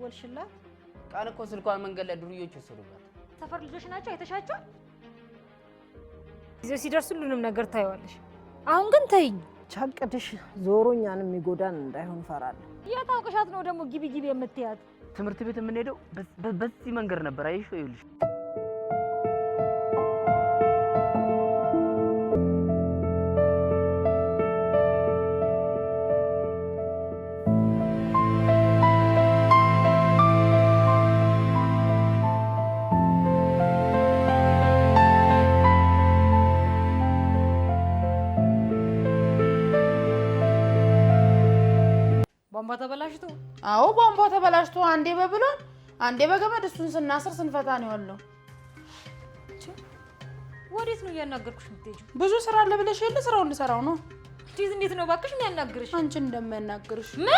ደወልሽላት? ቃል እኮ ስልኳን መንገድ ላይ ዱርዮች ወሰዱባት። ሰፈር ልጆች ናቸው አይተሻቸው? ጊዜው ሲደርስ ሁሉንም ነገር ታይዋለሽ። አሁን ግን ተይኝ። ቻቀድሽ ዞሮኛንም የሚጎዳን እንዳይሆን ፈራለሁ። ያታውቀሻት ነው ደግሞ ግቢ ግቢ የምትያት። ትምህርት ቤት የምንሄደው በዚህ መንገድ ነበር። አይሽ ይኸውልሽ ቧንቧ ተበላሽቶ? አዎ ቧንቧ ተበላሽቶ አንዴ በብሎን አንዴ በገመድ እሱን ስናስር ስንፈታ ነው ያለው። ወዴት ነው እያናገርኩሽ የምትሄጂው? ብዙ ስራ አለ ብለሽ የለ ስራውን ልሰራው ነው። እንዴት ነው እባክሽ የሚያናግርሽ? አንቺን እንደማያናግርሽ ምን?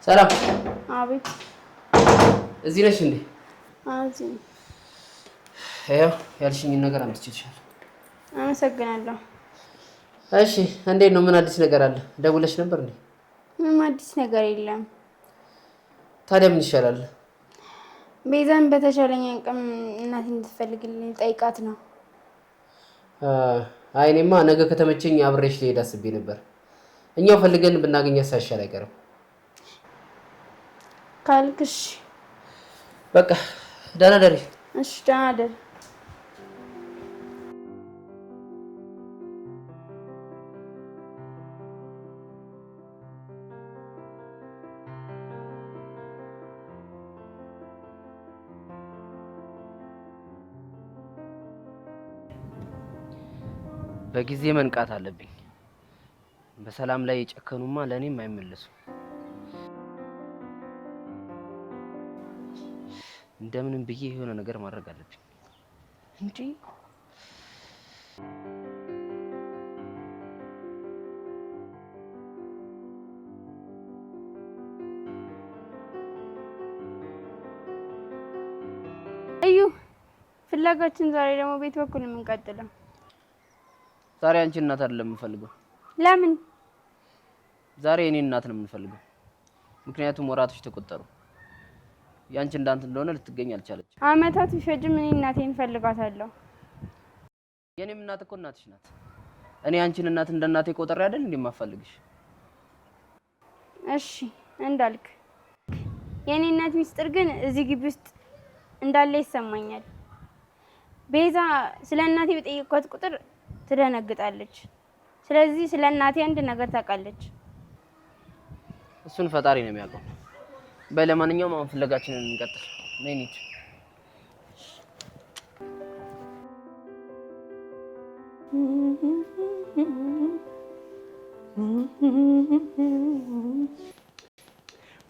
ሰላም። አቤት። እዚህ ነሽ እንዴ? እዚህ። ያው ያልሽኝን ነገር አምጥቼልሻለሁ። አመሰግናለሁ። እሺ እንዴት ነው? ምን አዲስ ነገር አለ? ደውለሽ ነበር እንዴ? ምንም አዲስ ነገር የለም። ታዲያ ምን ይሻላል? ቤዛን በተቻለኝ አቅም እናቴን እንድትፈልግልኝ ጠይቃት ነው። አይ እኔማ ነገ ከተመቸኝ አብሬሽ ልሄድ አስቤ ነበር። እኛው ፈልገን ብናገኛት ሳይሻል አይቀርም። ካልክሽ በቃ ደህና ደሪ። እሺ ደህና ደሪ። በጊዜ መንቃት አለብኝ። በሰላም ላይ የጨከኑማ ለኔም አይመለሱ። እንደምንም ብዬ የሆነ ነገር ማድረግ አለብኝ እንጂ እዩ ፍላጋችን ዛሬ ደግሞ ቤት በኩል የምንቀጥለው። ዛሬ አንቺ እናት አይደለም የምፈልገው። ለምን? ዛሬ እኔ እናት ነው የምፈልገው። ምክንያቱም ወራቶች ተቆጠሩ። ያንቺ እንዳንተ እንደሆነ ልትገኝ አልቻለች። አመታት ቢፈጅም እኔ እናቴን ፈልጋታለሁ። የኔም እናት እኮ እናትሽ ናት። እኔ አንቺን እናት እንደ እናቴ ቆጥሬ አይደል እንደማፈልግሽ። እሺ እንዳልክ። የኔ እናት ሚስጥር ግን እዚህ ግቢ ውስጥ እንዳለ ይሰማኛል። ቤዛ ስለ እናቴ በጠየቅኳት ቁጥር ትደነግጣለች። ስለዚህ ስለ እናቴ አንድ ነገር ታውቃለች። እሱን ፈጣሪ ነው የሚያውቀው። በለማንኛውም አሁን ፍለጋችንን እንቀጥል። ነይ እንሂድ።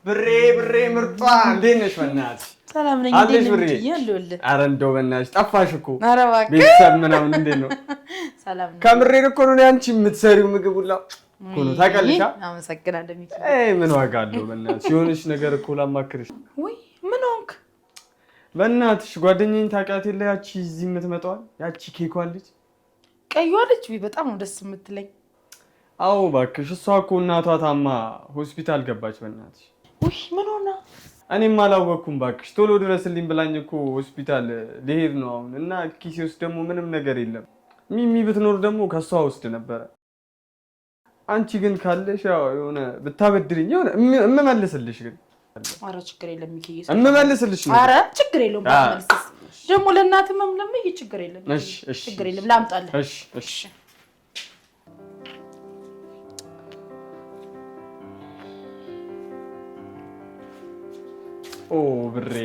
ብሬ ምርጧ እንዴት ነሽ? በእናትሽ ሰላም ነኝ። እንዴት ነሽ? ኧረ እንደው በእናትሽ ጠፋሽ እኮ። ቤተሰብ ምናምን እንዴት ነው? ሰላም ነኝ። ከምሬን እኮ ነው አንቺ የምትሰሪው ምግብ ሁላ እኮ ነው ታውቃለሽ። አመሰግናለሁ ሚኪ። ምን ዋጋ አለው በእናትሽ? የሆነች ነገር እኮ ላማክርሽ። ወይ ምን ሆንክ? በእናትሽ ጓደኛዬን ታውቂያት የለ? ያቺ እዚህ የምትመጣው ያቺ ኬኳ ልጅ ቀይዋ ልጅ በጣም ነው ደስ የምትለኝ። አዎ እባክሽ፣ እሷ እኮ እናቷ ታማ ሆስፒታል ገባች። በእናትሽ ወይ ምን ሆና? እኔም አላወኩም እባክሽ። ቶሎ ድረስልኝ ብላኝ እኮ ሆስፒታል ልሄድ ነው አሁን እና ኪሴ ውስጥ ደግሞ ምንም ነገር የለም። ሚሚ ብትኖር ደግሞ ከሷ ውስጥ ነበረ። አንቺ ግን ካለሽ ያው የሆነ ብታበድሪኝ የሆነ እምመልስልሽ ግን ኧረ ችግር የለም ሚኪ። እምመልስልሽ ነው። ኧረ ችግር የለውም ባትመልስስ ደግሞ ለእናትህ መምለም ችግር የለም። እሺ ችግር የለም ላምጣልህ። እሺ ኦ ብሬ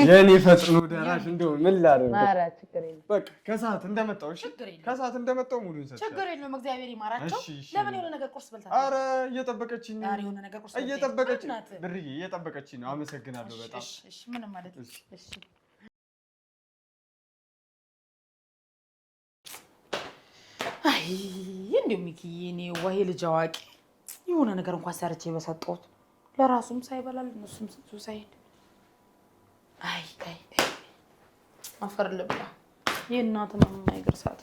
የኔ ፈጥኖ ደራሽ እንደው ምን ላደርግ? ኧረ ችግር የለም። በቃ ከሰዓት እንደመጣው እሺ፣ ከሰዓት እንደመጣው ሙሉ እንሰጥ። ችግር የለውም። እግዚአብሔር ይማራቸው። ለምን የሆነ ነገር ቁርስ በልታ? ኧረ እየጠበቀችኝ ነው። የሆነ ነገር ቁርስ እየጠበቀችኝ ብርዬ፣ እየጠበቀችኝ ነው። አመሰግናለሁ በጣም። እሺ፣ ምንም ማለት ነው። እሺ አይ እንደው ሚኪዬ፣ እኔ ወይ ልጅ አዋቂ የሆነ ነገር እንኳን ሰርቼ በሰጠሁት ለራሱም ሳይበላል እነሱም ሳይሄድ አይ አፈር ልብላ። የእናትም የማይገርሳት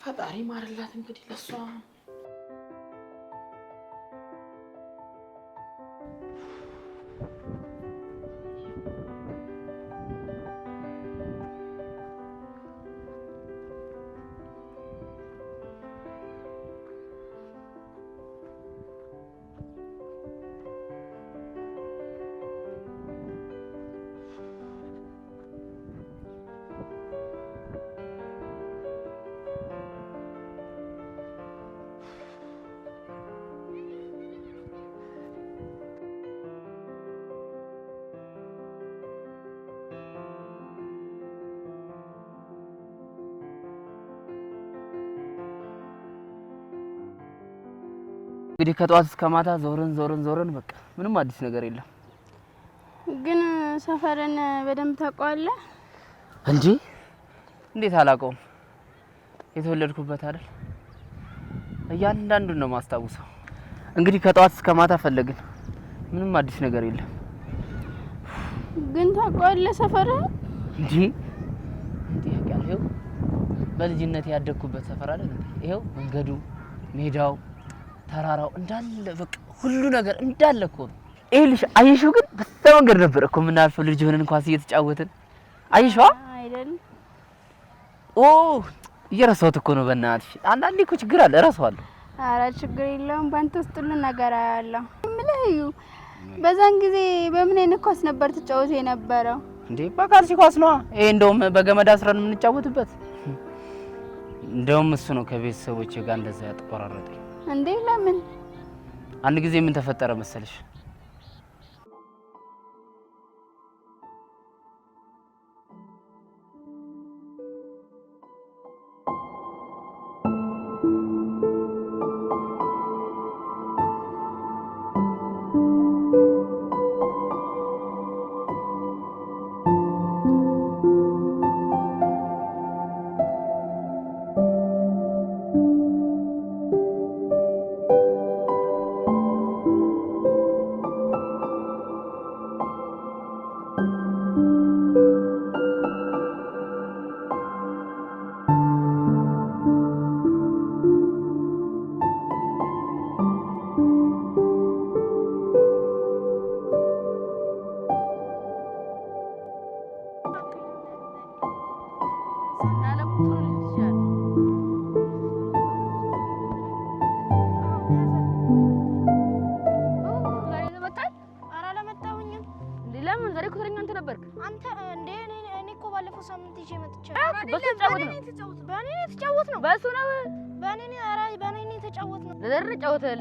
ፈጣሪ ማርላት እንግዲህ ለሷ እንግዲህ ከጧት እስከ ማታ ዞርን በቃ ምንም አዲስ ነገር የለም። ግን ሰፈርን በደንብ ታውቀዋለህ እንዴ? እንዴት አላውቀውም? የተወለድኩበት አይደል? እያንዳንዱን ነው ማስታውሰው። እንግዲህ ከጧት እስከ ማታ ፈለግን፣ ምንም አዲስ ነገር የለም። ግን ታውቀዋለህ ሰፈርህን? እንዴ ያውቃለሁ። በልጅነት ያደግኩበት ሰፈር አይደል? ይሄው መንገዱ፣ ሜዳው፣ ተራራው እንዳለ በቃ ሁሉ ነገር እንዳለ እኮ ነው። ይኸውልሽ አየሽው? ግን በዛ መንገድ ነበር እኮ የምናልፈው ልጅ ሆነን ኳስ እየተጫወትን አየሽው አይደል? ኦ እየረሳሁት እኮ ነው። በእናትሽ አንዳንዴ እኮ ችግር አለ፣ እረሳዋለሁ። ኧረ ችግር የለውም። ባንተ ውስጥ ሁሉ ነገር አያለሁ። ምልህዩ በዛን ጊዜ በምን አይነት ኳስ ነበር ትጫወት የነበረው? እንዴ በካልሲ ኳስ ነው። ይሄ እንደውም በገመድ አስረን የምንጫወትበት። እንደውም እሱ ነው ከቤተሰቦቼ ጋር እንደዛ ያጠቆራረጠኝ። እንዴ ለምን? አንድ ጊዜ ምን ተፈጠረ መሰለሽ?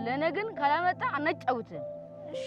ለነገን ካላመጣ አናጫውትም። እሺ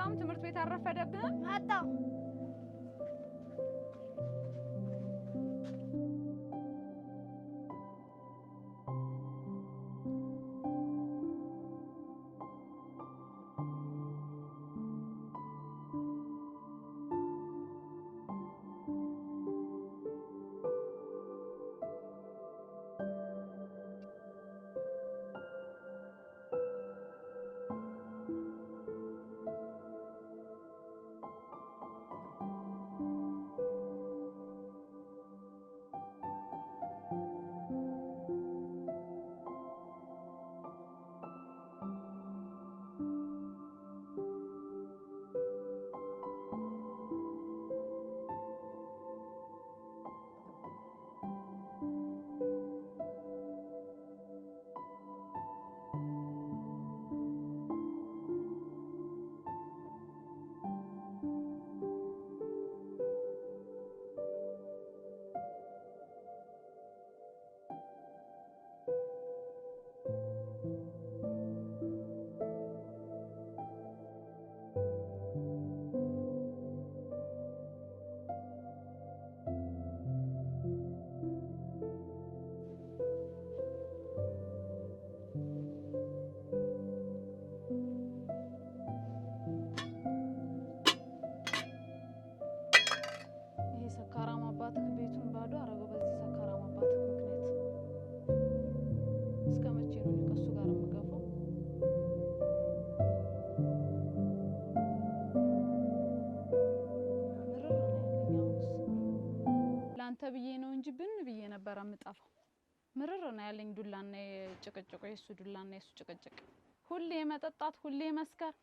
አልመጣም? ትምህርት ቤት አረፈደብህም? መጣሁ። ብዬ ነው እንጂ ብን ብዬ ነበር አምጣፋው። ምርር ነው ያለኝ ዱላና የጭቅጭቁ የሱ ዱላና የሱ ጭቅጭቅ፣ ሁሌ መጠጣት፣ ሁሌ መስከር።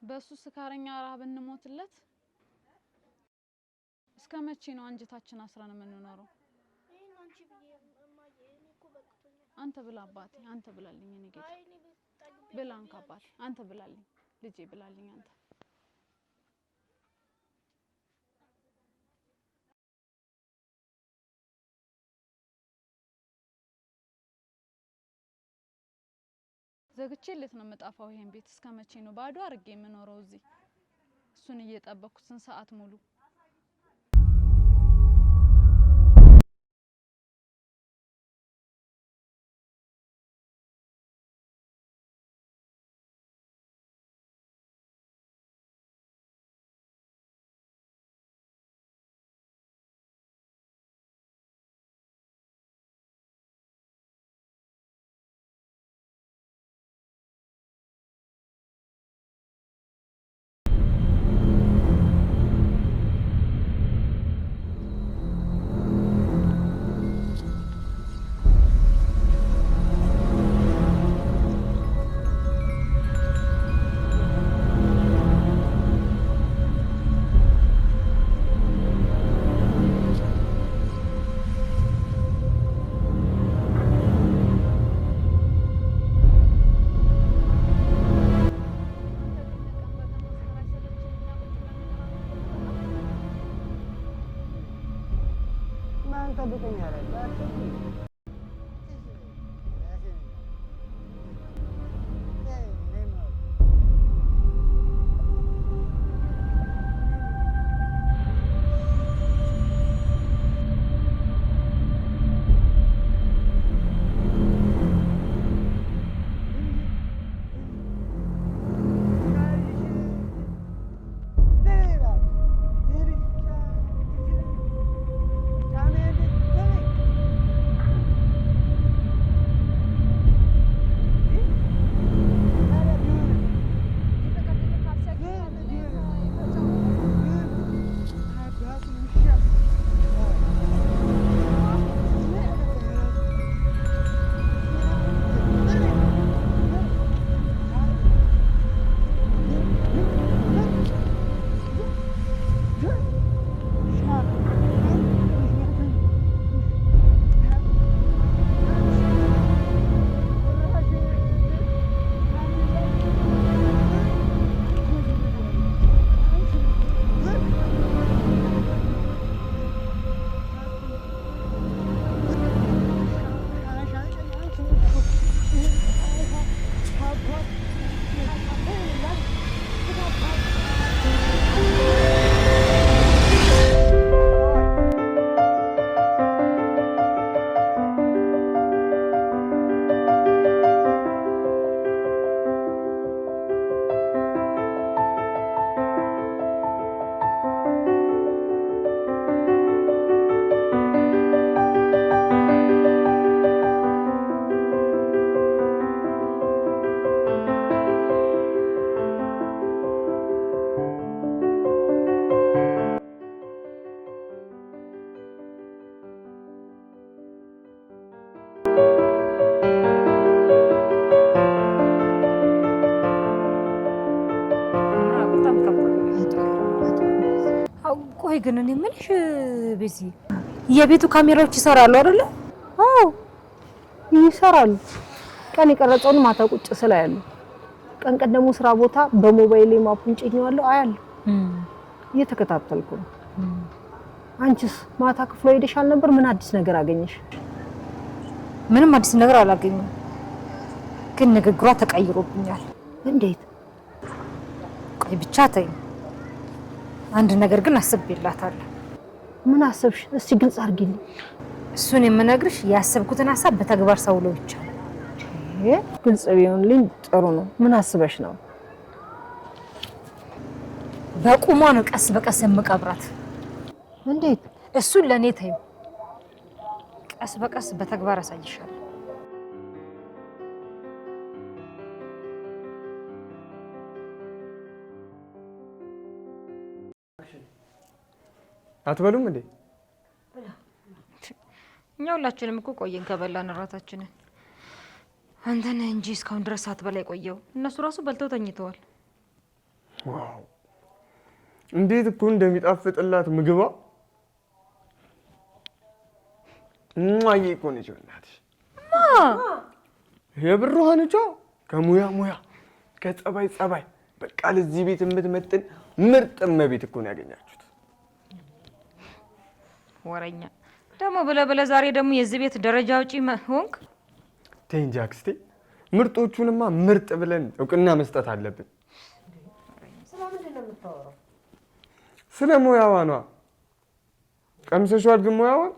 በሱ ስካረኛ ረሃብ እንሞትለት። እስከ መቼ ነው አንጀታችን አስራን የምንኖረው? አንተ ብላ አባቴ፣ አንተ ብላልኝ። እኔ ጌታ ብላን ካባቴ፣ አንተ ብላልኝ ልጄ፣ ብላልኝ አንተ። ዘግቼለት ነው የምጣፋው ይሄን ቤት። እስከ መቼ ነው ባዶ አርጌ የምኖረው እዚህ እሱን እየጠበቅኩ ስንት ሰዓት ሙሉ? ቆይ ግን እኔ የምልሽ ቤዚ የቤቱ ካሜራዎች ይሰራሉ አይደለ? አዎ ይሰራሉ። ቀን የቀረጸውን ማታ ቁጭ ስላያሉ፣ ቀን ቀን ደግሞ ስራ ቦታ በሞባይል ማፑን ጭኛለሁ አያለሁ። እየተከታተልኩ ነው። አንቺስ ማታ ክፍሎ ሄደሻል ነበር? ምን አዲስ ነገር አገኘሽ? ምንም አዲስ ነገር አላገኘም፣ ግን ንግግሯ ተቀይሮብኛል። እንዴት? ቆይ ብቻ ተይ። አንድ ነገር ግን አስቤላታለሁ። ምን አሰብሽ? እስቲ ግልጽ አድርጊልኝ። እሱን የምነግርሽ ያሰብኩትን ሀሳብ በተግባር ሳውለው ይቻላል። ግልጽ ቢሆንልኝ ጥሩ ነው። ምን አስበሽ ነው? በቁሟ ነው ቀስ በቀስ የምቀብራት። እንዴት? እሱን ለኔ ተይው፣ ቀስ በቀስ በተግባር አሳይሻለሁ። አትበሉም እንዴ? እኛ ሁላችንም እኮ ቆየን ከበላን እራታችንን። አንተ ነህ እንጂ እስካሁን ድረስ ሳትበላ የቆየው። እነሱ ራሱ በልተው ተኝተዋል። ዋው እንዴት እኮ እንደሚጣፍጥላት ምግቧ። ማዬ እኮ ነች እናትሽ። የብሩሃን እጇ ከሙያ ሙያ ከጸባይ ጸባይ በቃ ለዚህ ቤት የምትመጥን ምርጥ እመቤት እኮ ነው ያገኛችሁት። ወረኛ ደግሞ ብለ ዛሬ ደግሞ የዚህ ቤት ደረጃ ውጪ ሆንክ። ተይ እንጂ አክስቴ፣ ምርጦቹንማ ምርጥ ብለን እውቅና መስጠት አለብን። ስለምንድን ነው የምታወራው? ስለ ሙያዋ ነዋ። ቀምሰሻል ግን ሙያዋን?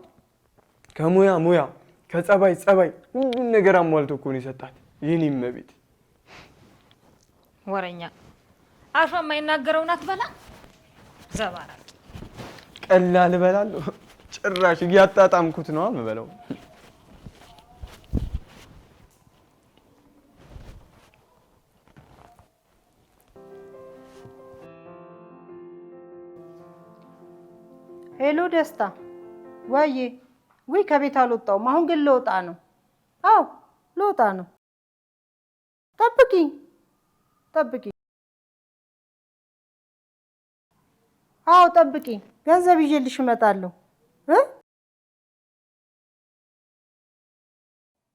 ከሙያ ሙያ ከጸባይ ጸባይ ሁሉን ነገር አሟልቶ እኮ ነው የሰጣት የኔ እመቤት። ወረኛ አፏ የማይናገረውን አትበላ። ዘባራቂ ቀላል እበላለሁ። ጭራሽ እያጣጣምኩት ነው የምበለው። ሄሎ ደስታ፣ ወይዬ ወይ ከቤት አልወጣሁም። አሁን ግን ልወጣ ነው። አዎ ልወጣ ነው። ጠብቂኝ ጠብቂኝ። አዎ ጠብቂኝ፣ ገንዘብ ይዤልሽ እመጣለሁ።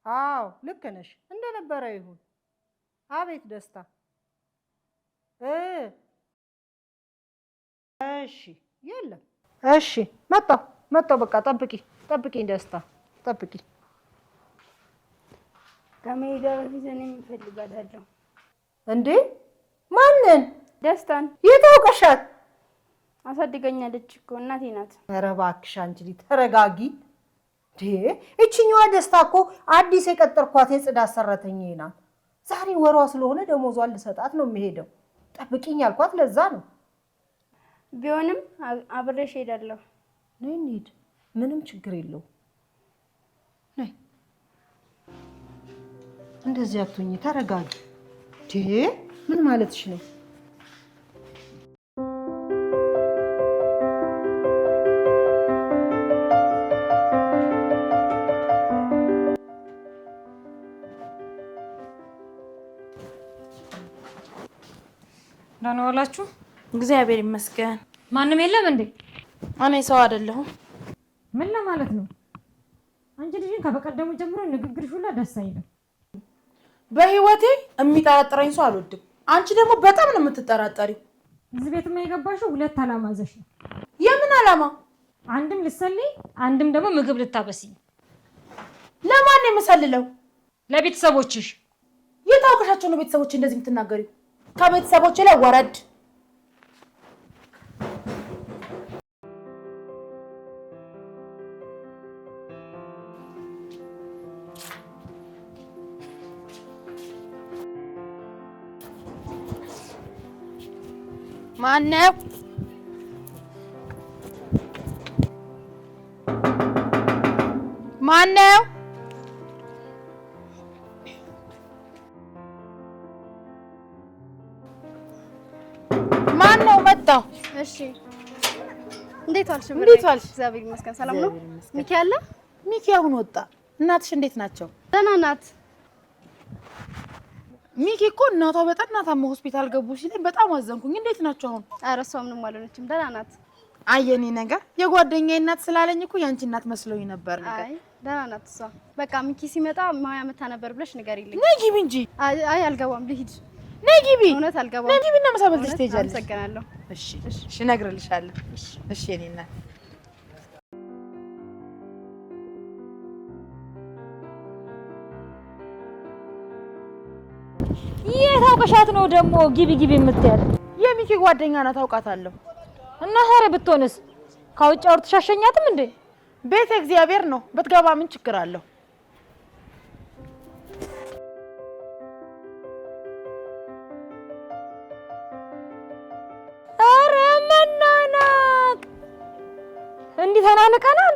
አዎ ልክ ነሽ፣ እንደነበረ ይሁን። አቤት ደስታ። እሺ የለም። እሺ መጣሁ። በቃ ጠብቂኝ ደስታ፣ ጠብቂኝ። ከመሄዷ በፊት እኔም እፈልጋታለሁ። እንዴ ማንን? ደስታን። የት አውቀሻት? አሳድገኛለች እኮ እናቴ ናት። ኧረ እባክሽ አንቺ ልጅ ተረጋጊ። እችኛዋ ደስታ እኮ አዲስ የቀጠርኳት የጽዳት ሰራተኛዬ ናት። ዛሬ ወሯ ስለሆነ ደሞዟን ልሰጣት ነው የምሄደው። ጠብቂኝ ያልኳት ለዛ ነው። ቢሆንም አብሬሽ ሄዳለሁ። ነይ እንሂድ፣ ምንም ችግር የለውም። ነይ እንደዚህ አትሁኚ፣ ተረጋጊ። ምን ማለትሽ ነው? ደህና ዋላችሁ? እግዚአብሔር ይመስገን። ማንም የለም እንዴ? እኔ ሰው አይደለሁም። ምን ለማለት ነው? አንቺ ልጅን ከበቀደሙ ጀምሮ ንግግርሽ ሁላ ደስ አይልም። በህይወቴ የሚጠራጠረኝ ሰው አልወድም። አንቺ ደግሞ በጣም ነው የምትጠራጠሪው። እዚህ ቤትማ የገባሽው ሁለት ዓላማ ይዘሽ ነው። የምን ዓላማ? አንድም ልትሰልይ፣ አንድም ደግሞ ምግብ ልታበስይ። ለማን ነው የምሰልለው? ለቤተሰቦችሽ። የታወቀሻቸው ነው ቤተሰቦች እንደዚህ የምትናገሪው? ከቤተሰቦቼ ላይ ወረድ። ማነው? ማነው? ማነው? መጣሁ። እሺ እንዴት ዋልሽ? እንዴት ዋልሽ? እግዚአብሔር ይመስገን። ሰላም ነው? ሚኪ አለ? ሚኪ አሁን ወጣ። እናትሽ እንዴት ናቸው? ደህና ናት። ሚኪ እኮ እናቷ በጠና ታማ ሆስፒታል ገቡ ሲለኝ በጣም አዘንኩኝ። እንዴት ናቸው አሁን? ኧረ እሷ ምንም አልሆነችም፣ ደህና ናት። አየኔ ነገር የጓደኛዬ እናት ስላለኝ እኮ ያንቺ እናት መስሎኝ ነበር ነገር። አይ ደህና ናት እሷ። በቃ ሚኪ ሲመጣ ማያ መታ ነበር ብለሽ ንገሪልኝ። ነይ ግቢ እንጂ። አይ አልገባም፣ ልሂድ። ነይ ግቢ። እውነት አልገባም። ነይ ግቢና ምሳ በልተሽ ትሄጃለሽ። አመሰግናለሁ። እሺ እሺ፣ እነግርልሻለሁ። እሺ የኔ እናት የታውቀሻት ነው ደግሞ ግቢ ግቢ የምትያል? የሚኪ ጓደኛ ናት፣ አውቃታለሁ። እና ዛሬ ብትሆንስ ከውጭ አውርተሽ አሸኛትም እንዴ? ቤት እግዚአብሔር ነው፣ ብትገባ ምን ችግር አለው? አረ መናናቅ እንዲህ ተናንቀናል።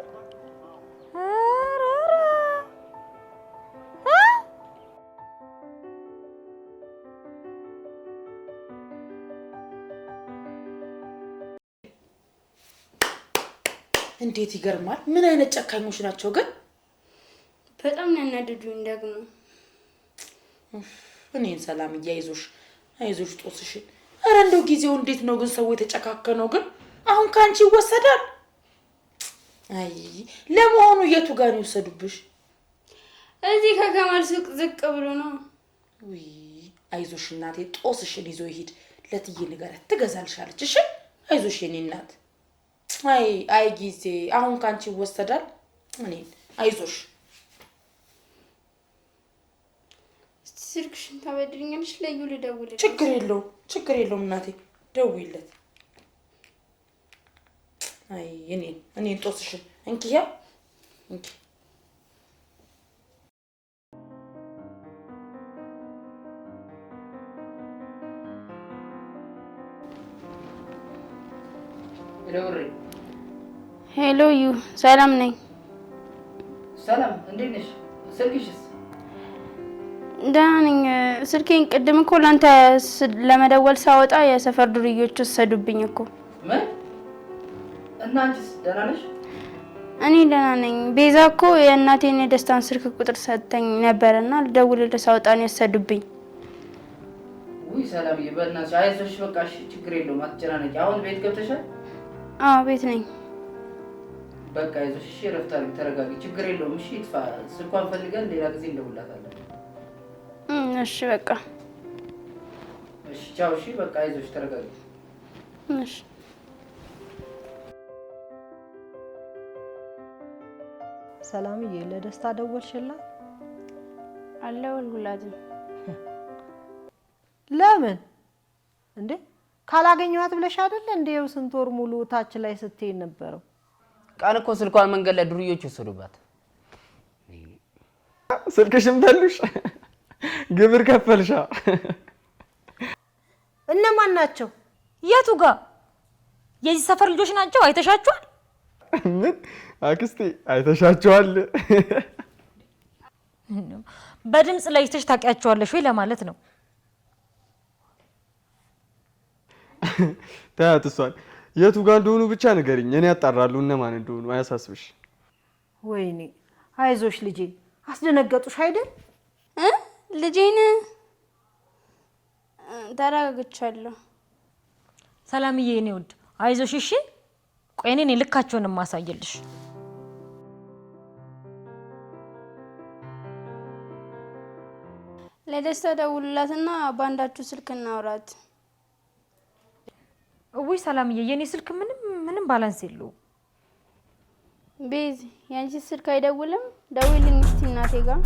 እንዴት ይገርማል! ምን አይነት ጨካኞች ናቸው ግን! በጣም ያናደዱኝ ደግሞ። እኔን ሰላም እያይዞሽ አይዞሽ ጦስሽን። አረ እንደው ጊዜው እንዴት ነው ግን ሰው የተጨካከነው ግን አሁን ካንቺ ይወሰዳል። አይ ለመሆኑ የቱ ጋር ነው የወሰዱብሽ? እዚህ ከከማል ሱቅ ዝቅ ብሎ ነው። ውይ አይዞሽ እናቴ ጦስሽን ይዞ ይሄድ። ለትዬ ንገረት ትገዛልሻለች። እሺ አይዞሽ የኔ እናት። አይ ጊዜ አሁን ካንቺ ይወሰዳል። እኔን አይዞሽ። ስልክሽን ታበድሪኛለሽ? ለዩ ልደውልልሽ። ችግር የለውም እናቴ ደውይለት። አይ እኔን ጦስሽን እንኪያ እንኪ። ሄሎ ዩ፣ ሰላም ነኝ። ሰላም እንዴት ነሽ? ስልክሽስ? ደህና ነኝ። ስልኬን ቅድም እኮ ላንተ ለመደወል ሳወጣ የሰፈር ዱርዮች ወሰዱብኝ እኮ። ምን? እና አንቺስ ደህና ነሽ? እኔ ደህና ነኝ። ቤዛ እኮ የእናቴን የደስታን ስልክ ቁጥር ሰጥተኝ ነበርና ልደውልልህ ሳወጣ ነው የወሰዱብኝ። ውይ ሰላምዬ በእናትሽ አይዞሽ፣ በቃ እሺ ችግር የለውም አትጨናነቂ። አሁን ቤት ገብተሻል? አዎ ቤት ነኝ። በቃ አይዞሽ እሺ፣ እረፍት አድርጊ፣ ተረጋጊ። ችግር የለውም እሺ። ይጥፋ ስልኳን ፈልገን ሌላ ጊዜ እንደውላታለን። እሺ በቃ እሺ፣ ቻው። እሺ በቃ አይዞሽ፣ ተረጋጊ። እሺ ሰላምዬ ለደስታ ደወልሽላት? አልደወልኩላትም። ለምን እንዴ? ካላገኘኋት ብለሽ አይደል እንዴው ስንት ወር ሙሉ ታች ላይ ስትይ ነበረው? ቃል እኮ ስልኳን መንገድ ላይ ዱርዮች ወሰዱባት። ስልክሽም ተሉሽ? ግብር ከፈልሻ? እነማን ናቸው? የቱ ጋር? የዚህ ሰፈር ልጆች ናቸው። አይተሻቸዋል? ምን አክስቴ አይተሻቸዋል? በድምጽ ለይተሽ ታውቂያቸዋለሽ ወይ ለማለት ነው። ታያት እሷን። የቱ ጋር እንደሆኑ ብቻ ንገሪኝ፣ እኔ ያጣራሉ እነማን እንደሆኑ። አያሳስብሽ። ወይኔ አይዞሽ ልጄ። አስደነገጡሽ አይደል? ልጄን ተረጋግቻለሁ። ሰላምዬ እኔ ውድ አይዞሽ እሺ። ቆይ እኔ ልካቸውን ማሳየልሽ። ለደስታ ደውልላትና ባንዳችሁ ስልክ እናውራት። ውይ ሰላምዬ የኔ ስልክ ምንም ባላንስ የለው። ቤዝ ያንቺ ስልክ አይደውልም? ደውልልኝ እስቲ እናቴ ጋር